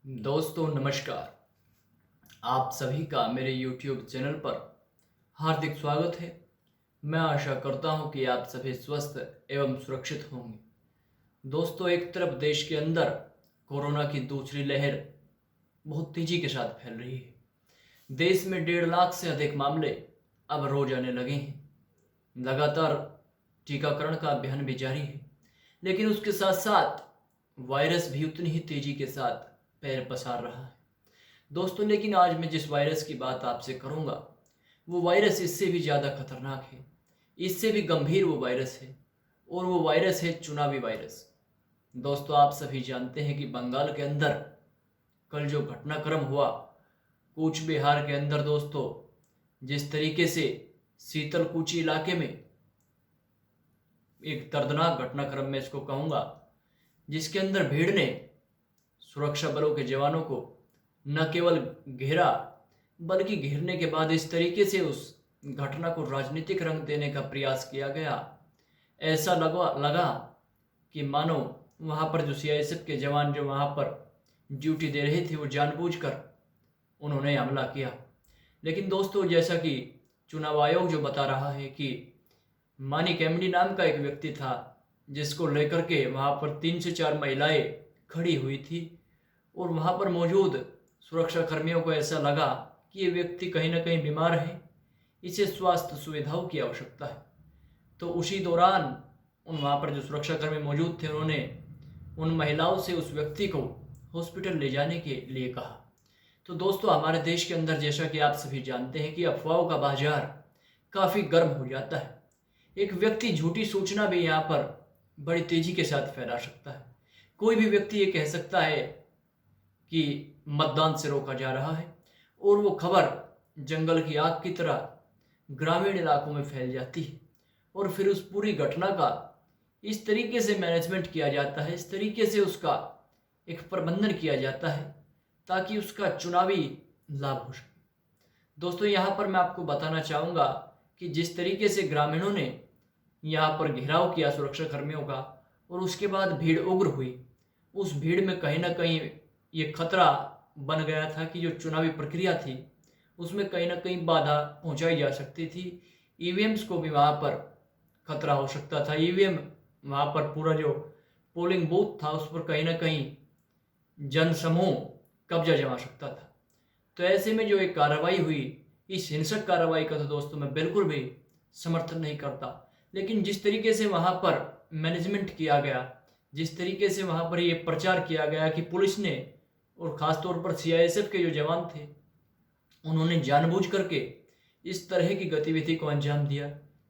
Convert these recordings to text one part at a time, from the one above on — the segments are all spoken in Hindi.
दोस्तों नमस्कार। आप सभी का मेरे YouTube चैनल पर हार्दिक स्वागत है। मैं आशा करता हूं कि आप सभी स्वस्थ एवं सुरक्षित होंगे। दोस्तों, एक तरफ देश के अंदर कोरोना की दूसरी लहर बहुत तेजी के साथ फैल रही है। देश में 1.5 लाख से अधिक मामले अब रोज आने लगे हैं। लगातार टीकाकरण का अभियान भी जारी है, लेकिन उसके साथ साथ वायरस भी उतनी ही तेजी के साथ पैर पसार रहा है। दोस्तों, लेकिन आज मैं जिस वायरस की बात आपसे करूंगा वो वायरस इससे भी ज़्यादा खतरनाक है, इससे भी गंभीर वो वायरस है, और वो वायरस है चुनावी वायरस। दोस्तों, आप सभी जानते हैं कि बंगाल के अंदर कल जो घटनाक्रम हुआ, कूच बिहार के अंदर दोस्तों, जिस तरीके से शीतलकुची इलाके में एक दर्दनाक घटनाक्रम में इसको कहूँगा, जिसके अंदर भीड़ ने सुरक्षा बलों के जवानों को न केवल घेरा, बल्कि घेरने के बाद इस तरीके से उस घटना को राजनीतिक रंग देने का प्रयास किया गया। ऐसा लगा कि मानो वहाँ पर जो सीआईएसएफ के जवान जो वहाँ पर ड्यूटी दे रहे थे वो जानबूझकर उन्होंने हमला किया। लेकिन दोस्तों, जैसा कि चुनाव आयोग जो बता रहा है कि मानिक एमडी नाम का एक व्यक्ति था, जिसको लेकर के वहाँ पर 3 से 4 महिलाएं खड़ी हुई थी, और वहाँ पर मौजूद सुरक्षा कर्मियों को ऐसा लगा कि ये व्यक्ति कहीं ना कहीं बीमार है, इसे स्वास्थ्य सुविधाओं की आवश्यकता है। तो उसी दौरान वहाँ पर जो सुरक्षा कर्मी मौजूद थे, उन्होंने उन महिलाओं से उस व्यक्ति को हॉस्पिटल ले जाने के लिए कहा। तो दोस्तों, हमारे देश के अंदर जैसा कि आप सभी जानते हैं कि अफवाहों का बाजार काफ़ी गर्म हो जाता है। एक व्यक्ति झूठी सूचना भी यहाँ पर बड़ी तेजी के साथ फैला सकता है। कोई भी व्यक्ति ये कह सकता है कि मतदान से रोका जा रहा है, और वो खबर जंगल की आग की तरह ग्रामीण इलाकों में फैल जाती है, और फिर उस पूरी घटना का इस तरीके से मैनेजमेंट किया जाता है, इस तरीके से उसका एक प्रबंधन किया जाता है ताकि उसका चुनावी लाभ हो सके। दोस्तों, यहाँ पर मैं आपको बताना चाहूँगा कि जिस तरीके से ग्रामीणों ने यहाँ पर घेराव किया सुरक्षा कर्मियों का, और उसके बाद भीड़ उग्र हुई, उस भीड़ में कहीं ना कहीं ये खतरा बन गया था कि जो चुनावी प्रक्रिया थी उसमें कहीं ना कहीं बाधा पहुंचाई जा सकती थी। ईवीएम्स को भी वहाँ पर खतरा हो सकता था। ईवीएम वहाँ पर पूरा जो पोलिंग बूथ था उस पर कहीं ना कहीं जनसमूह कब्जा जमा सकता था। तो ऐसे में जो एक कार्रवाई हुई, इस हिंसक कार्रवाई का तो दोस्तों मैं बिल्कुल भी समर्थन नहीं करता, लेकिन जिस तरीके से वहाँ पर मैनेजमेंट किया गया, जिस तरीके से वहाँ पर ये प्रचार किया गया कि पुलिस ने और ख़ासतौर पर सीआईएसएफ के जो जवान थे उन्होंने जानबूझ करके इस तरह की गतिविधि को अंजाम दिया,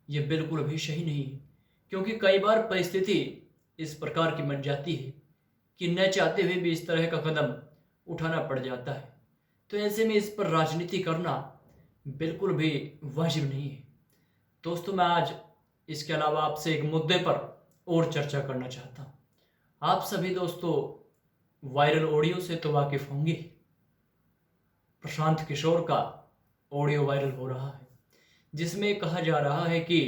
ये बिल्कुल भी सही नहीं है। क्योंकि कई बार परिस्थिति इस प्रकार की बन जाती है कि न चाहते हुए भी इस तरह का कदम उठाना पड़ जाता है। तो ऐसे में इस पर राजनीति करना बिल्कुल भी वाजिब नहीं है। दोस्तों, मैं आज इसके अलावा आपसे एक मुद्दे पर और चर्चा करना चाहता हूँ। आप सभी दोस्तों वायरल ऑडियो से तो वाकिफ होंगे। प्रशांत किशोर का ऑडियो वायरल हो रहा है, जिसमें कहा जा रहा है कि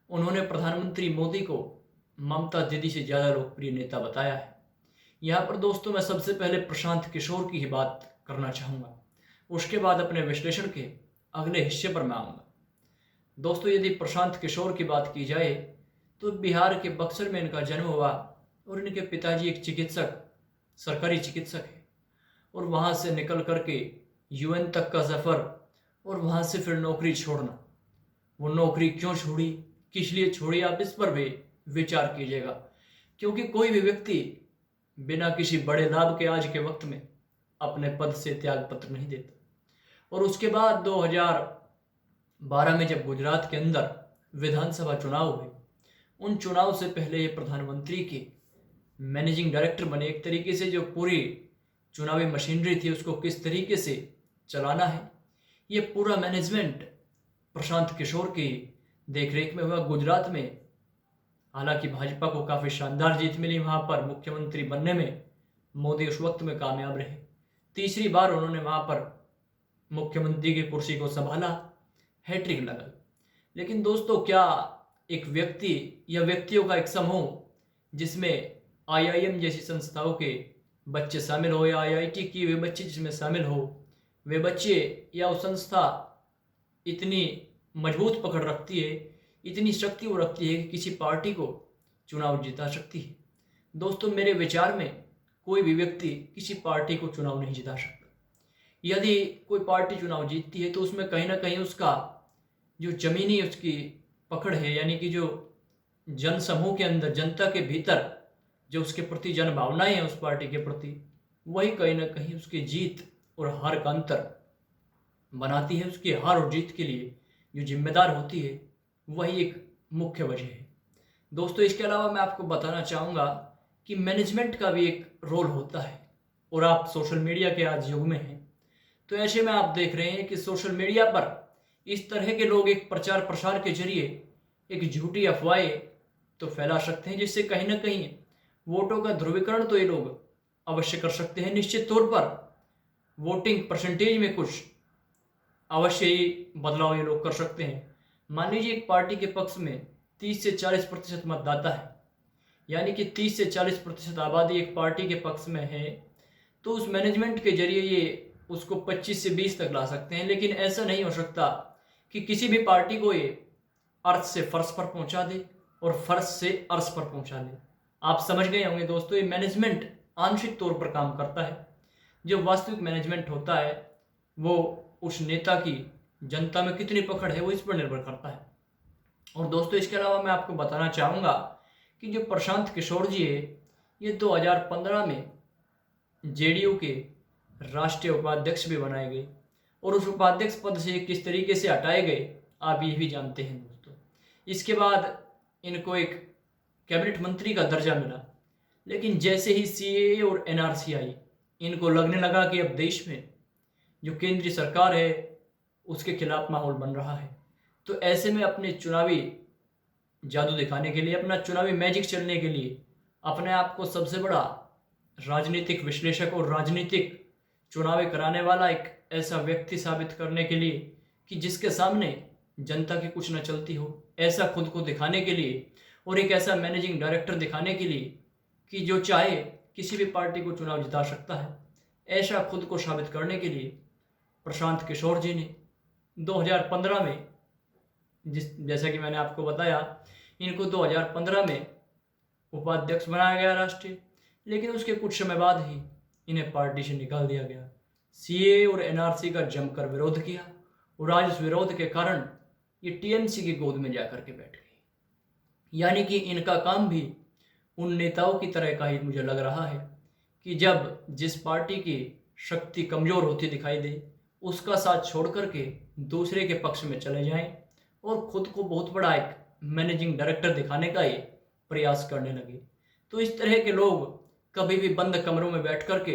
उन्होंने प्रधानमंत्री मोदी को ममता दीदी से ज़्यादा लोकप्रिय नेता बताया है। यहाँ पर दोस्तों मैं सबसे पहले प्रशांत किशोर की ही बात करना चाहूँगा, उसके बाद अपने विश्लेषण के अगले हिस्से पर मैं आऊँगा। दोस्तों, यदि प्रशांत किशोर की बात की जाए तो बिहार के बक्सर में इनका जन्म हुआ, और इनके पिताजी एक चिकित्सक, सरकारी चिकित्सक है, और वहाँ से निकल करके यूएन तक का सफ़र, और वहाँ से फिर नौकरी छोड़ना। वो नौकरी क्यों छोड़ी, किस लिए छोड़ी, आप इस पर भी विचार कीजिएगा। क्योंकि कोई भी व्यक्ति बिना किसी बड़े लाभ के आज के वक्त में अपने पद से त्याग पत्र नहीं देता। और उसके बाद 2012 में जब गुजरात के अंदर विधानसभा चुनाव हुए, उन चुनाव से पहले ये प्रधानमंत्री के मैनेजिंग डायरेक्टर बने। एक तरीके से जो पूरी चुनावी मशीनरी थी उसको किस तरीके से चलाना है, ये पूरा मैनेजमेंट प्रशांत किशोर की देखरेख में हुआ गुजरात में। हालांकि भाजपा को काफ़ी शानदार जीत मिली, वहाँ पर मुख्यमंत्री बनने में मोदी उस वक्त में कामयाब रहे। तीसरी बार उन्होंने वहाँ पर मुख्यमंत्री की कुर्सी को संभाला, हैट्रिक लगा। लेकिन दोस्तों, क्या एक व्यक्ति या व्यक्तियों का एक समूह जिसमें आईआईएम जैसी संस्थाओं के बच्चे शामिल हो या IIT किए हुए बच्चे जिसमें शामिल हो, वे बच्चे या वो संस्था इतनी मजबूत पकड़ रखती है, इतनी शक्ति वो रखती है कि किसी पार्टी को चुनाव जिता सकती है। दोस्तों, मेरे विचार में कोई भी व्यक्ति किसी पार्टी को चुनाव नहीं जिता सकता। यदि कोई पार्टी चुनाव जीतती है तो उसमें कहीं ना कहीं उसका जो जमीनी उसकी पकड़ है, यानी कि जो जन समूह के अंदर, जनता के भीतर जो उसके प्रति जन भावनाएं हैं उस पार्टी के प्रति, वही कहीं ना कहीं उसकी जीत और हार का अंतर बनाती है। उसकी हार और जीत के लिए जो जिम्मेदार होती है वही एक मुख्य वजह है। दोस्तों, इसके अलावा मैं आपको बताना चाहूँगा कि मैनेजमेंट का भी एक रोल होता है। और आप सोशल मीडिया के आज युग में हैं, तो ऐसे में आप देख रहे हैं कि सोशल मीडिया पर इस तरह के लोग एक प्रचार प्रसार के जरिए एक झूठी अफवाहें तो फैला सकते हैं, जिससे कहीं ना कहीं वोटों का ध्रुवीकरण तो ये लोग अवश्य कर सकते हैं। निश्चित तौर पर वोटिंग परसेंटेज में कुछ अवश्य ही बदलाव ये लोग कर सकते हैं। मान लीजिए एक पार्टी के पक्ष में 30 से 40% मतदाता है, यानी कि 30 से 40% आबादी एक पार्टी के पक्ष में है, तो उस मैनेजमेंट के जरिए ये उसको 25 से 20 तक ला सकते हैं। लेकिन ऐसा नहीं हो सकता कि किसी भी पार्टी को ये अर्थ से फर्श पर पहुंचा दे और फर्श से अर्श पर पहुंचा दे। आप समझ गए होंगे दोस्तों, ये मैनेजमेंट आंशिक तौर पर काम करता है। जो वास्तविक मैनेजमेंट होता है वो उस नेता की जनता में कितनी पकड़ है वो इस पर निर्भर करता है। और दोस्तों, इसके अलावा मैं आपको बताना चाहूँगा कि जो प्रशांत किशोर जी है, ये 2015 में JDU के राष्ट्रीय उपाध्यक्ष भी बनाए गए, और उस उपाध्यक्ष पद से किस तरीके से हटाए गए आप ये भी जानते हैं दोस्तों। इसके बाद इनको एक कैबिनेट मंत्री का दर्जा मिला, लेकिन जैसे ही CAA और NRC आई, इनको लगने लगा कि अब देश में जो केंद्रीय सरकार है उसके खिलाफ माहौल बन रहा है। तो ऐसे में अपने चुनावी जादू दिखाने के लिए, अपना चुनावी मैजिक चलने के लिए, अपने आप को सबसे बड़ा राजनीतिक विश्लेषक और राजनीतिक चुनाव कराने वाला एक ऐसा व्यक्ति साबित करने के लिए कि जिसके सामने जनता की कुछ न चलती हो, ऐसा खुद को दिखाने के लिए, और एक ऐसा मैनेजिंग डायरेक्टर दिखाने के लिए कि जो चाहे किसी भी पार्टी को चुनाव जिता सकता है, ऐसा खुद को साबित करने के लिए प्रशांत किशोर जी ने 2015 में, जैसा कि मैंने आपको बताया, इनको 2015 में उपाध्यक्ष बनाया गया राष्ट्रीय, लेकिन उसके कुछ समय बाद ही इन्हें पार्टी से निकाल दिया गया। CAA और NRC का जमकर विरोध किया, और आज उस विरोध के कारण ये TMC की गोद में जाकर के बैठ गई। यानी कि इनका काम भी उन नेताओं की तरह का ही मुझे लग रहा है कि जब जिस पार्टी की शक्ति कमजोर होती दिखाई दे, उसका साथ छोड़ करके दूसरे के पक्ष में चले जाएं और खुद को बहुत बड़ा एक मैनेजिंग डायरेक्टर दिखाने का ये प्रयास करने लगे। तो इस तरह के लोग कभी भी बंद कमरों में बैठ करके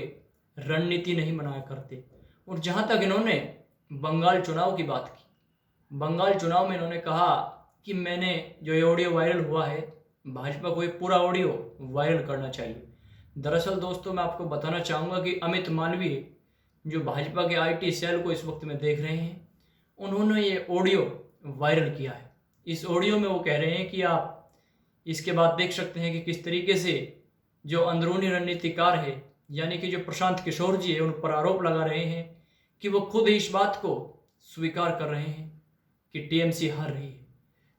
रणनीति नहीं बनाया करते। और जहाँ तक इन्होंने बंगाल चुनाव की बात की, बंगाल चुनाव में इन्होंने कहा कि मैंने जो ये ऑडियो वायरल हुआ है, भाजपा को ये पूरा ऑडियो वायरल करना चाहिए। दरअसल दोस्तों, मैं आपको बताना चाहूँगा कि अमित मालवीय जो भाजपा के IT सेल को इस वक्त में देख रहे हैं, उन्होंने ये ऑडियो वायरल किया है। इस ऑडियो में वो कह रहे हैं कि आप इसके बाद देख सकते हैं कि किस तरीके से जो अंदरूनी रणनीतिकार है, यानी कि जो प्रशांत किशोर जी है, उन पर आरोप लगा रहे हैं कि वो खुद ही इस बात को स्वीकार कर रहे हैं कि TMC हार रही है।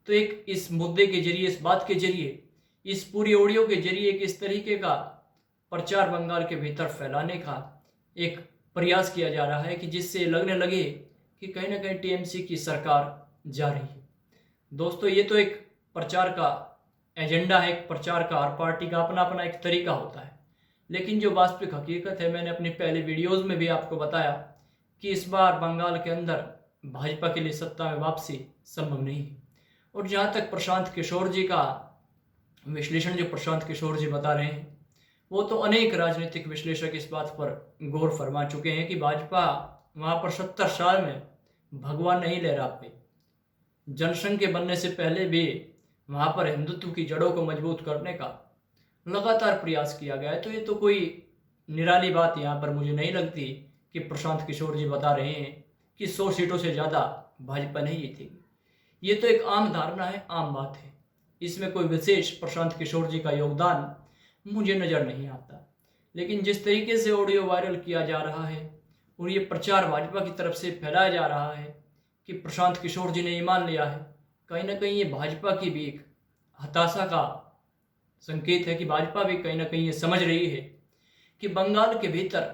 तो एक इस मुद्दे के जरिए, इस बात के जरिए, इस पूरी ऑडियो के जरिए एक इस तरीके का प्रचार बंगाल के भीतर फैलाने का एक प्रयास किया जा रहा है कि जिससे लगने लगे कि कहीं ना कहीं TMC की सरकार जा रही है। दोस्तों, ये तो एक प्रचार का एजेंडा है, एक प्रचार का हर पार्टी का अपना अपना एक तरीका होता है, लेकिन जो वास्तविक हकीकत है, मैंने अपनी पहले वीडियोज़ में भी आपको बताया कि इस बार बंगाल के अंदर भाजपा के लिए सत्ता में वापसी संभव नहीं है। और जहाँ तक प्रशांत किशोर जी का विश्लेषण, जो प्रशांत किशोर जी बता रहे हैं, वो तो अनेक राजनीतिक विश्लेषक इस बात पर गौर फरमा चुके हैं कि भाजपा वहाँ पर 70 साल में भगवान नहीं लहरा पाई। जनसंघ के बनने से पहले भी वहाँ पर हिंदुत्व की जड़ों को मजबूत करने का लगातार प्रयास किया गया है। तो ये तो कोई निराली बात यहाँ पर मुझे नहीं लगती कि प्रशांत किशोर जी बता रहे हैं कि 100 सीटों से ज़्यादा भाजपा नहीं जीतेगी। ये तो एक आम धारणा है, आम बात है। इसमें कोई विशेष प्रशांत किशोर जी का योगदान मुझे नज़र नहीं आता। लेकिन जिस तरीके से ऑडियो वायरल किया जा रहा है और ये प्रचार भाजपा की तरफ से फैलाया जा रहा है कि प्रशांत किशोर जी ने ये मान लिया है, कहीं ना कहीं ये भाजपा की भी एक हताशा का संकेत है कि भाजपा भी कहीं ना कहीं ये समझ रही है कि बंगाल के भीतर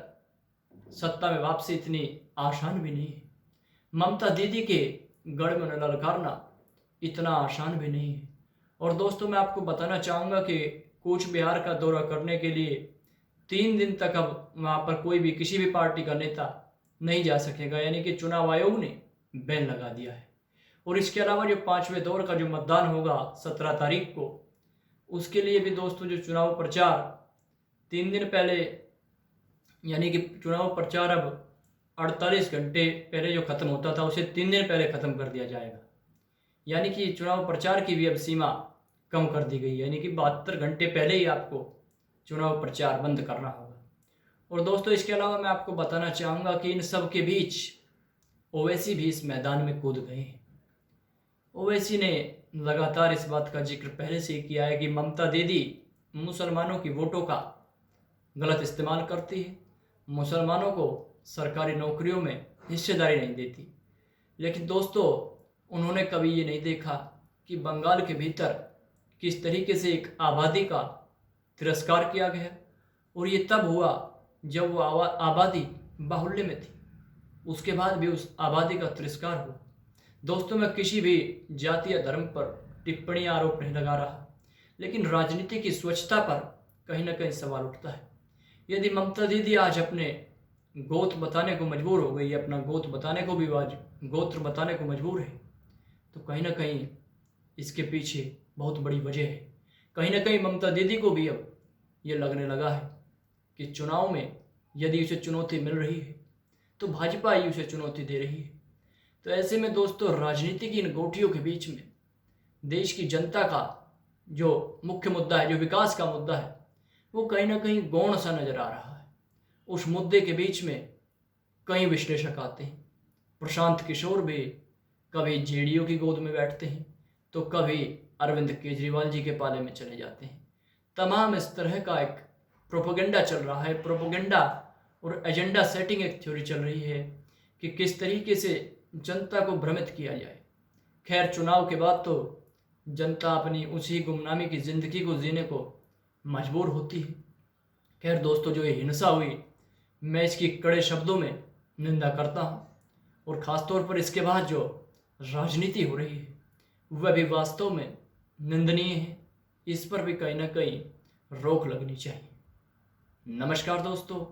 सत्ता में वापसी इतनी आसान भी नहीं है। ममता दीदी के गढ़ में ललकारना इतना आसान भी नहीं है। और दोस्तों, मैं आपको बताना चाहूँगा कि कूच बिहार का दौरा करने के लिए 3 दिन तक अब वहाँ पर कोई भी किसी भी पार्टी का नेता नहीं जा सकेगा, यानी कि चुनाव आयोग ने बैन लगा दिया है। और इसके अलावा जो 5वें दौर का जो मतदान होगा 17 तारीख को, उसके लिए भी दोस्तों जो चुनाव प्रचार 3 दिन पहले, यानी कि चुनाव प्रचार अब 48 घंटे पहले जो खत्म होता था उसे 3 दिन पहले खत्म कर दिया जाएगा। यानी कि चुनाव प्रचार की भी अब सीमा कम कर दी गई है, यानी कि 72 घंटे पहले ही आपको चुनाव प्रचार बंद करना होगा। और दोस्तों, इसके अलावा मैं आपको बताना चाहूँगा कि इन सब के बीच ओवैसी भी इस मैदान में कूद गए हैं। ओवैसी ने लगातार इस बात का जिक्र पहले से किया है कि ममता दीदी मुसलमानों की वोटों का गलत इस्तेमाल करती है, मुसलमानों को सरकारी नौकरियों में हिस्सेदारी नहीं देती। लेकिन दोस्तों, उन्होंने कभी ये नहीं देखा कि बंगाल के भीतर किस तरीके से एक आबादी का तिरस्कार किया गया। और ये तब हुआ जब वो आबादी बाहुल्य में थी, उसके बाद भी उस आबादी का तिरस्कार हुआ। दोस्तों, मैं किसी भी जाति या धर्म पर टिप्पणी आरोप नहीं लगा रहा, लेकिन राजनीति की स्वच्छता पर कहीं ना कहीं सवाल उठता है। यदि ममता दीदी आज अपने गोत्र बताने को मजबूर हो गई है, अपना गोत्र बताने को भी आज गोत्र बताने को मजबूर है, तो कहीं ना कहीं इसके पीछे बहुत बड़ी वजह है। कहीं ना कहीं ममता दीदी को भी अब ये लगने लगा है कि चुनाव में यदि उसे चुनौती मिल रही है तो भाजपा ही उसे चुनौती दे रही है। तो ऐसे में दोस्तों, राजनीति की इन गोटियों के बीच में देश की जनता का जो मुख्य मुद्दा है, जो विकास का मुद्दा है, वो कहीं ना कहीं गौण सा नजर आ रहा है। उस मुद्दे के बीच में कई विश्लेषक आते हैं। प्रशांत किशोर भी कभी जेडीयू की गोद में बैठते हैं तो कभी अरविंद केजरीवाल जी के पाले में चले जाते हैं। तमाम इस तरह का एक प्रोपेगेंडा चल रहा है। प्रोपेगेंडा और एजेंडा सेटिंग एक थ्योरी चल रही है कि किस तरीके से जनता को भ्रमित किया जाए। खैर, चुनाव के बाद तो जनता अपनी उसी गुमनामी की ज़िंदगी को जीने को मजबूर होती है। खैर दोस्तों, जो ये हिंसा हुई, मैं इसकी कड़े शब्दों में निंदा करता हूँ। और ख़ासतौर पर इसके बाद जो राजनीति हो रही है वह भी वास्तव में निंदनीय है। इस पर भी कहीं ना कहीं रोक लगनी चाहिए। नमस्कार दोस्तों,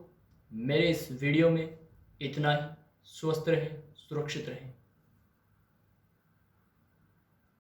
मेरे इस वीडियो में इतना ही। स्वस्थ रहें, सुरक्षित रहें।